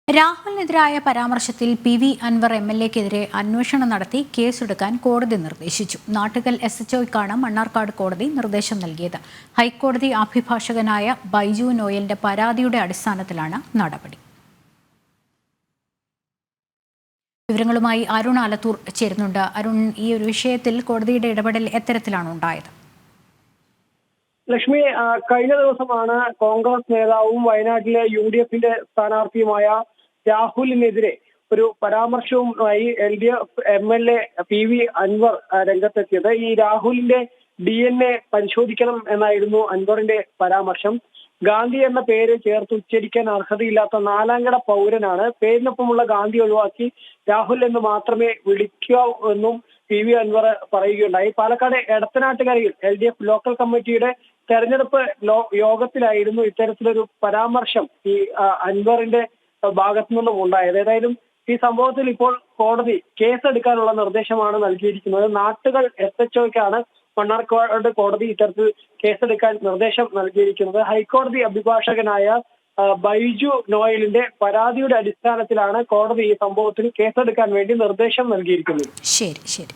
രാഹുലിനെതിരായ പരാമർശത്തിൽ PV അൻവർ MLA-ക്കെതിരെ അന്വേഷണം നടത്തി കേസെടുക്കാൻ കോടതി നിർദ്ദേശിച്ചു. നാട്ടുകൽ SHOയ്ക്കാണ് മണ്ണാർക്കാട് കോടതി നിർദ്ദേശം നൽകിയത്. ഹൈക്കോടതി അഭിഭാഷകനായ ബൈജു നോയലിന്റെ പരാതിയുടെ അടിസ്ഥാനത്തിലാണ് നടപടി. വിവരങ്ങളുമായി അരുൺ ആലത്തൂർ ചേരുന്നുണ്ട്. അരുൺ, ഈ ഒരു വിഷയത്തിൽ കോടതിയുടെ ഇടപെടൽ എത്തരത്തിലാണ് ഉണ്ടായത്? ലക്ഷ്മി, കഴിഞ്ഞ ദിവസമാണ് കോൺഗ്രസ് നേതാവും വയനാട്ടിലെ UDF-ന്റെ സ്ഥാനാർത്ഥിയുമായ രാഹുലിനെതിരെ ഒരു പരാമർശവുമായി LDF MLA PV അൻവർ രംഗത്തെത്തിയത്. ഈ രാഹുലിന്റെ DNA പരിശോധിക്കണം എന്നായിരുന്നു അൻവറിന്റെ പരാമർശം. ഗാന്ധി എന്ന പേര് ചേർത്ത് ഉച്ചരിക്കാൻ അർഹതയില്ലാത്ത നാലാംകട പൗരനാണ്. പേരിനൊപ്പമുള്ള ഗാന്ധി ഒഴിവാക്കി രാഹുൽ എന്ന് മാത്രമേ വിളിക്കാവൂ എന്നും PV അൻവർ പറയുകയുണ്ടായി. പാലക്കാട് എടത്തനാട്ടുകരയിൽ LDF ലോക്കൽ കമ്മിറ്റിയുടെ തെരഞ്ഞെടുപ്പ് യോഗത്തിലായിരുന്നു ഇത്തരത്തിലൊരു പരാമർശം ഈ അൻവറിന്റെ ഭാഗത്തു നിന്നും ഉണ്ടായത്. ഏതായാലും ഈ സംഭവത്തിൽ ഇപ്പോൾ കോടതി കേസെടുക്കാനുള്ള നിർദ്ദേശമാണ് നൽകിയിരിക്കുന്നത്. നാട്ടുകൾ SHOയ്ക്കാണ് മണ്ണാർക്കാട് കോടതി ഇത്തരത്തിൽ കേസെടുക്കാൻ നിർദ്ദേശം നൽകിയിരിക്കുന്നത്. ഹൈക്കോടതി അഭിഭാഷകനായ ബൈജു നോയലിന്റെ പരാതിയുടെ അടിസ്ഥാനത്തിലാണ് കോടതി ഈ സംഭവത്തിൽ കേസെടുക്കാൻ വേണ്ടി നിർദ്ദേശം നൽകിയിരിക്കുന്നത്. ശരി.